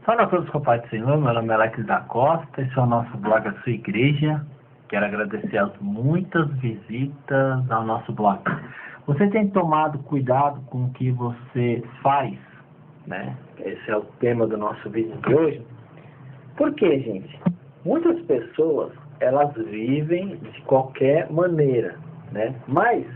Fala a todos com o Pai do Senhor, meu nome é Alex da Costa, esse é o nosso blog A Sua Igreja. Quero agradecer as muitas visitas ao nosso blog. Você tem tomado cuidado com o que você faz, né? Esse é o tema do nosso vídeo de hoje. Por quê, gente? Muitas pessoas, elas vivem de qualquer maneira, né? Mas,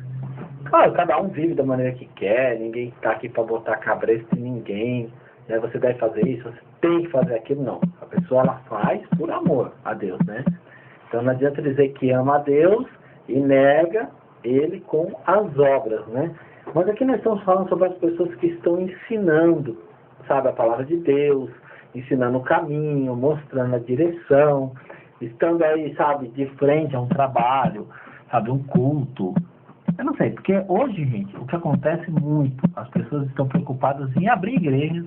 claro, cada um vive da maneira que quer, ninguém está aqui para botar cabresto em ninguém, né? Você deve fazer isso, você tem que fazer aquilo, não. A pessoa, ela faz por amor a Deus, né? Então não adianta dizer que ama a Deus e nega Ele com as obras, né? Mas aqui nós estamos falando sobre as pessoas que estão ensinando, sabe, a palavra de Deus, ensinando o caminho, mostrando a direção, estando aí, sabe, de frente a um trabalho, sabe, um culto. Eu não sei, porque hoje, gente, o que acontece muito, as pessoas estão preocupadas em abrir igrejas,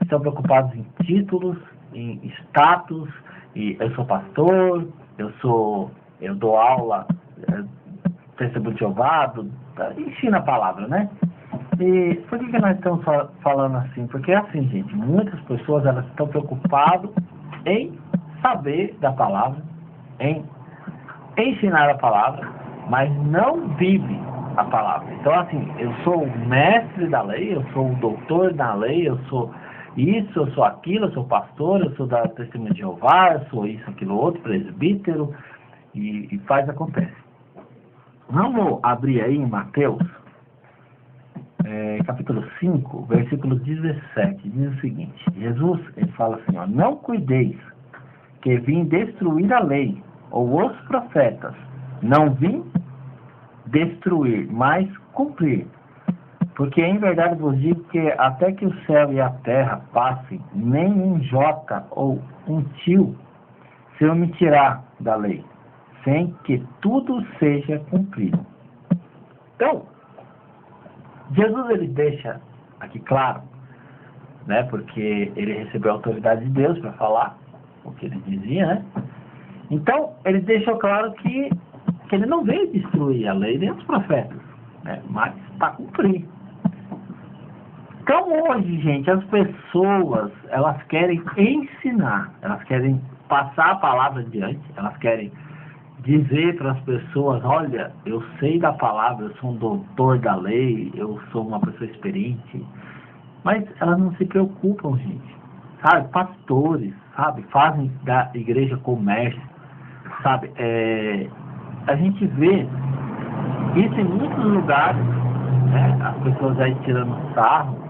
estão preocupadas em títulos, em status, e eu sou pastor, eu dou aula, testemunho de Jeová, ensina a palavra, né? E por que nós estamos falando assim? Porque é assim, gente, muitas pessoas, elas estão preocupadas em saber da palavra, em ensinar a palavra, mas não vive a palavra. Então, assim, eu sou o mestre da lei, eu sou o doutor da lei, eu sou isso, eu sou aquilo, eu sou pastor, eu sou da testemunha de Jeová, eu sou isso, aquilo, outro, presbítero, e acontece. Vamos abrir aí em Mateus, capítulo 5, versículo 17, diz o seguinte: Jesus, ele fala assim, ó, não cuideis que vim destruir a lei, ou os profetas, não vim destruir, mas cumprir. Porque em verdade vos digo que até que o céu e a terra passem, nem um jota ou um tio se omitirá da lei, sem que tudo seja cumprido. Então, Jesus, ele deixa aqui claro, né, porque ele recebeu a autoridade de Deus para falar o que ele dizia, né? Então, ele deixou claro que ele não veio destruir a lei nem os profetas, né, mas para cumprir. Então, hoje, gente, as pessoas, elas querem ensinar, elas querem passar a palavra adiante, elas querem dizer para as pessoas, olha, eu sei da palavra, eu sou um doutor da lei, eu sou uma pessoa experiente, mas elas não se preocupam, gente, sabe, pastores, sabe, fazem da igreja comércio, sabe, a gente vê isso em muitos lugares, né, as pessoas aí tirando sarro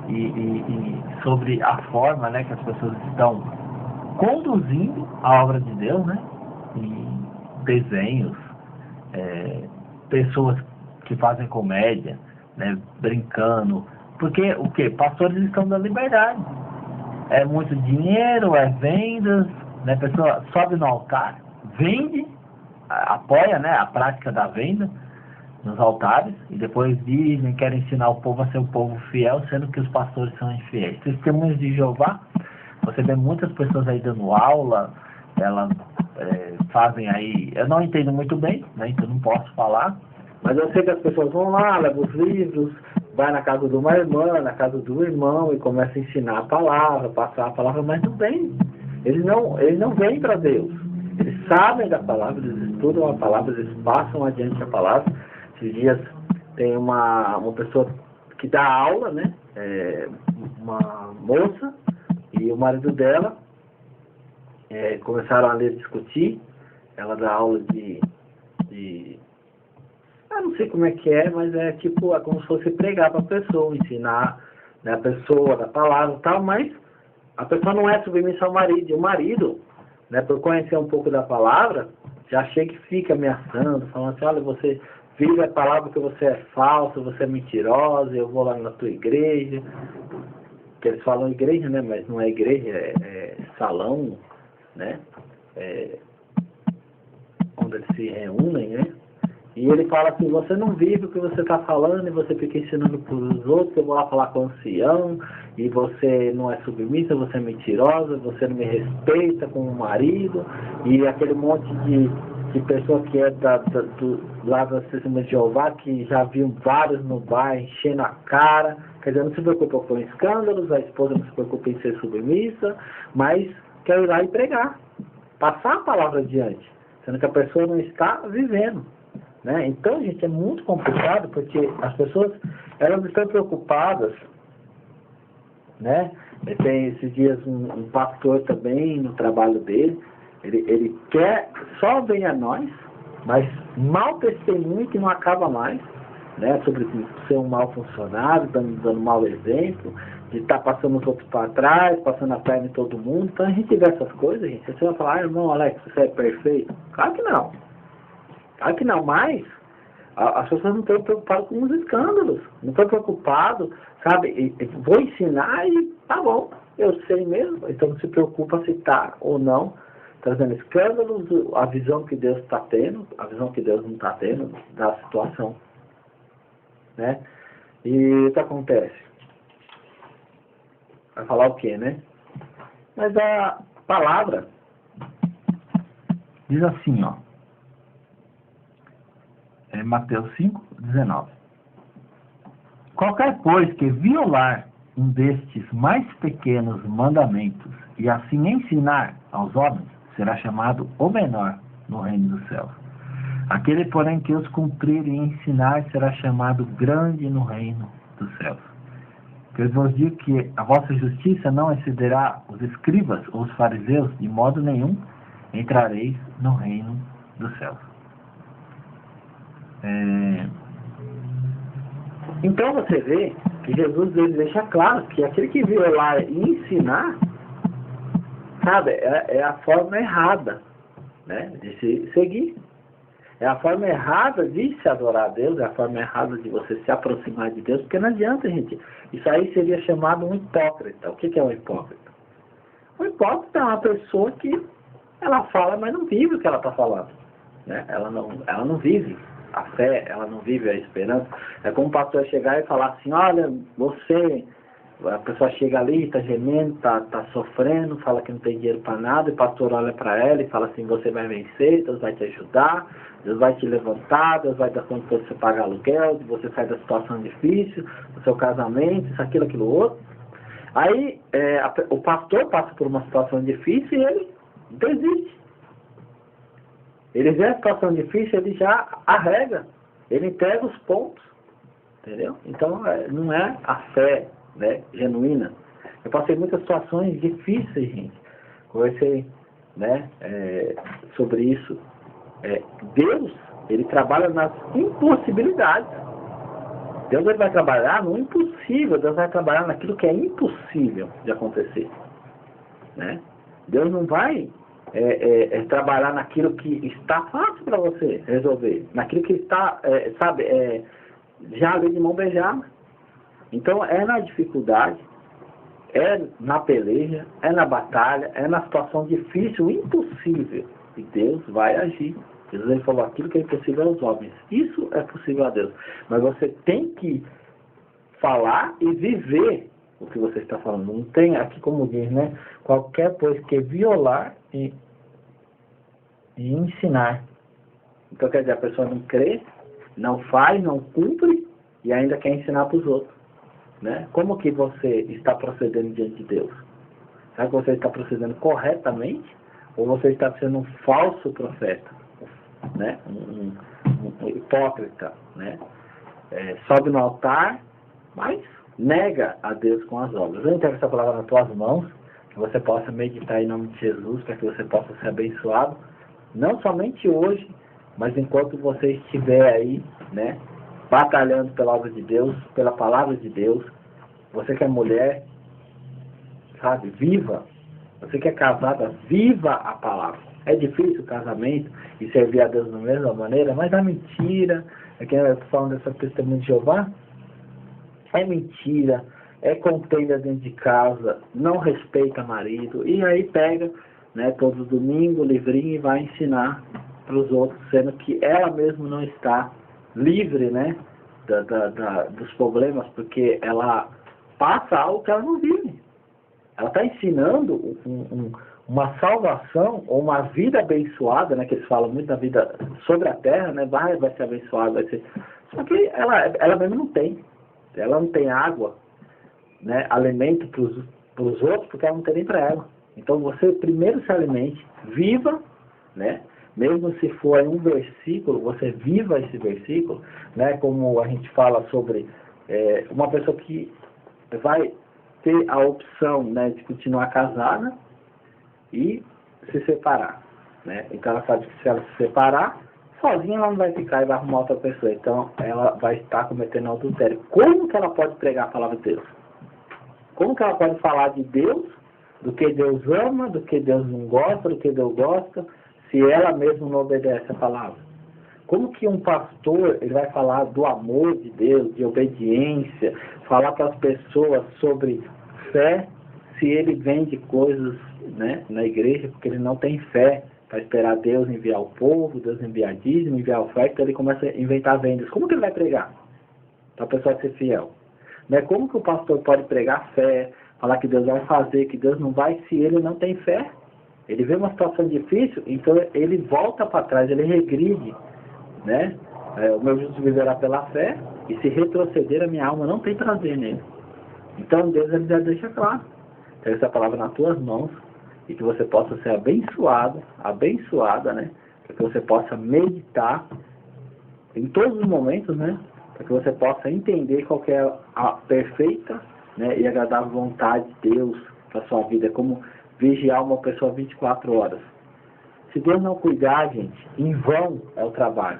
e sobre a forma, né, que as pessoas estão conduzindo a obra de Deus, né, desenhos, pessoas que fazem comédia, né, brincando, porque o que? Pastores estão dando liberdade, é muito dinheiro, é vendas, né, a pessoa sobe no altar, vende, apoia, né, a prática da venda nos altares, e depois dizem, querem ensinar o povo a ser um povo fiel, sendo que os pastores são infiéis. Testemunhos de Jeová, você vê muitas pessoas aí dando aula, elas fazem aí, eu não entendo muito bem, né, então não posso falar, mas eu sei que as pessoas vão lá, levam os livros, vai na casa de uma irmã, na casa do irmão, e começa a ensinar a palavra, passar a palavra, mas não vem. Eles não vêm para Deus. Eles sabem da palavra, eles estudam a palavra, eles passam adiante a palavra. Esses dias tem uma pessoa que dá aula, né, uma moça e o marido dela, começaram a discutir. Ela dá aula de eu não sei como é que é, mas é tipo, é como se fosse pregar para a pessoa, ensinar, né, a pessoa da palavra e tal, mas a pessoa não é submissa ao marido, e o marido, né, por conhecer um pouco da palavra, já chega e fica ameaçando, falando assim, olha, você vive a palavra que você é falso, você é mentirosa, eu vou lá na tua igreja, que eles falam igreja, né, mas não é igreja, é salão, né, onde eles se reúnem, né, e ele fala assim, você não vive o que você está falando, e você fica ensinando para os outros, eu vou lá falar com o ancião, e você não é submissa, você é mentirosa, você não me respeita como marido, e aquele monte de pessoa que é do lado da Testemunha de Jeová, que já viu vários no bar enchendo a cara, Quer dizer, não se preocupa com escândalos, a esposa não se preocupa em ser submissa, mas quer ir lá e pregar, passar a palavra adiante, sendo que a pessoa não está vivendo. Né? Então, gente, é muito complicado, porque as pessoas, elas estão preocupadas, né? Tem esses dias um pastor também, no trabalho dele, ele quer, só vem a nós, mas mau testemunho que não acaba mais, né? Sobre ser um mau funcionário, dando mau exemplo, de estar passando os outros para trás, passando a perna em todo mundo. Então a gente vê essas coisas, gente, você vai falar, irmão Alex, você é perfeito? Claro que não. Claro que não, mas as pessoas não estão preocupadas com os escândalos, não estão preocupadas, sabe, vou ensinar e tá bom, eu sei mesmo, então não se preocupa se está ou não trazendo escândalos, a visão que Deus está tendo, a visão que Deus não está tendo da situação, né? E o que acontece? Vai falar o quê, né? Mas a palavra diz assim, ó, Mateus 5:19. Qualquer, pois, que violar um destes mais pequenos mandamentos e assim ensinar aos homens, será chamado o menor no reino dos céus. Aquele, porém, que os cumprir e ensinar, será chamado grande no reino dos céus. Eu vos digo que a vossa justiça não excederá os escribas ou os fariseus, de modo nenhum entrareis no reino dos céus. Então você vê que Jesus deixa claro que aquele que violar e ensinar, sabe, é a forma errada, né, de se seguir. É a forma errada de se adorar a Deus, é a forma errada de você se aproximar de Deus, porque não adianta, gente. Isso aí seria chamado um hipócrita. O que é um hipócrita? Um hipócrita é uma pessoa que ela fala, mas não vive o que ela está falando, né? Ela não vive a fé, ela não vive a esperança. É como o pastor chegar e falar assim, olha, você... A pessoa chega ali, está gemendo, está sofrendo, fala que não tem dinheiro para nada, e o pastor olha para ela e fala assim, você vai vencer, Deus vai te ajudar, Deus vai te levantar, Deus vai dar conta de você pagar aluguel, de você sair da situação difícil, do seu casamento, isso, aquilo, outro. Aí o pastor passa por uma situação difícil e ele desiste. Ele vê a situação difícil, ele já arrega, ele entrega os pontos, entendeu? Então não é a fé, né, genuína. Eu passei muitas situações difíceis, gente. Conversei, né, sobre isso. Deus, ele trabalha nas impossibilidades. Deus, ele vai trabalhar no impossível. Deus vai trabalhar naquilo que é impossível de acontecer, né? Deus não vai trabalhar naquilo que está fácil para você resolver, naquilo que está, já ali de mão beijada. Então, é na dificuldade, é na peleja, é na batalha, é na situação difícil, impossível, e Deus vai agir. Jesus, ele falou, aquilo que é impossível aos homens, isso é possível a Deus. Mas você tem que falar e viver o que você está falando. Não tem, aqui como diz, né? Qualquer, pois, que violar e ensinar. Então, quer dizer, a pessoa não crê, não faz, não cumpre, e ainda quer ensinar para os outros. Né? Como que você está procedendo diante de Deus? Será que você está procedendo corretamente? Ou você está sendo um falso profeta? Né? Um hipócrita, né? Sobe no altar, mas nega a Deus com as obras. Eu entrego essa palavra nas tuas mãos, que você possa meditar em nome de Jesus, para que você possa ser abençoado, não somente hoje, mas enquanto você estiver aí, né, batalhando pela obra de Deus, pela palavra de Deus. Você que é mulher, sabe, viva. Você que é casada, viva a palavra. É difícil o casamento e servir a Deus da mesma maneira, mas é mentira. É que eu estou falando dessa testemunha de Jeová. É mentira, é contenda dentro de casa, não respeita marido, e aí pega, né, todo domingo, livrinho, e vai ensinar para os outros, sendo que ela mesma não está livre, né, dos problemas, porque ela passa algo que ela não vive. Ela está ensinando uma salvação, ou uma vida abençoada, né, que eles falam muito da vida sobre a terra, né, vai ser abençoada, vai ser... Só que ela mesmo não tem. Ela não tem água, né, alimento para os outros, porque ela não tem nem para ela. Então você primeiro se alimente, viva, né? Mesmo se for em um versículo, você viva esse versículo, né? Como a gente fala sobre uma pessoa que vai ter a opção, né, de continuar casada e se separar, né? Então ela sabe que se ela se separar, sozinha ela não vai ficar e vai arrumar outra pessoa. Então ela vai estar cometendo adultério. Como que ela pode pregar a palavra de Deus? Como que ela pode falar de Deus, do que Deus ama, do que Deus não gosta, do que Deus gosta, se ela mesma não obedece a palavra? Como que um pastor ele vai falar do amor de Deus, de obediência, falar para as pessoas sobre fé, se ele vende coisas, né, na igreja, porque ele não tem fé para esperar Deus enviar o povo, Deus enviar dízimo, enviar oferta, ele começa a inventar vendas. Como que ele vai pregar para a pessoa ser fiel? Né? Como que o pastor pode pregar fé, falar que Deus vai fazer, que Deus não vai, se ele não tem fé? Ele vê uma situação difícil, então ele volta para trás, ele regride, né? O meu justo viverá pela fé, e se retroceder a minha alma não tem prazer nele. Então Deus ele já deixa claro. Pega essa palavra nas tuas mãos, e que você possa ser abençoado, abençoada, né? Para que você possa meditar em todos os momentos, né? Para que você possa entender qual que é a perfeita, né, e agradável vontade de Deus para a sua vida, como vigiar uma pessoa 24 horas. Se Deus não cuidar, gente, em vão é o trabalho.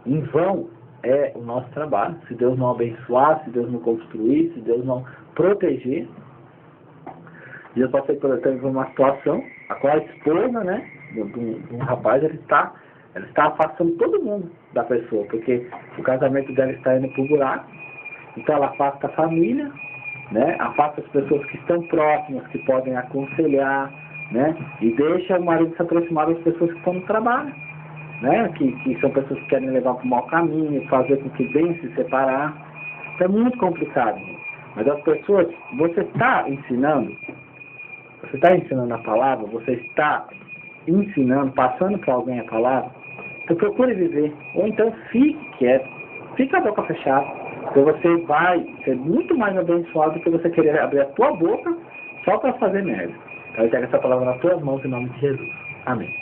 Em vão é o nosso trabalho. Se Deus não abençoar, se Deus não construir, se Deus não proteger. E eu passei por uma situação, a qual a esposa, né, de um rapaz, ela está afastando todo mundo da pessoa, porque o casamento dela está indo para o buraco. Então ela afasta a família, né, afasta as pessoas que estão próximas, que podem aconselhar, né, e deixa o marido se aproximar das pessoas que estão no trabalho, né, que são pessoas que querem levar para o mau caminho, fazer com que venham se separar. Isso é muito complicado, gente. Mas as pessoas, você está ensinando a palavra, você está ensinando, passando para alguém a palavra, então procure viver, ou então fique quieto, fique a boca fechada, porque você vai ser muito mais abençoado do que você querer abrir a tua boca só para fazer merda. Então eu pego essa palavra nas tuas mãos em nome de Jesus. Amém.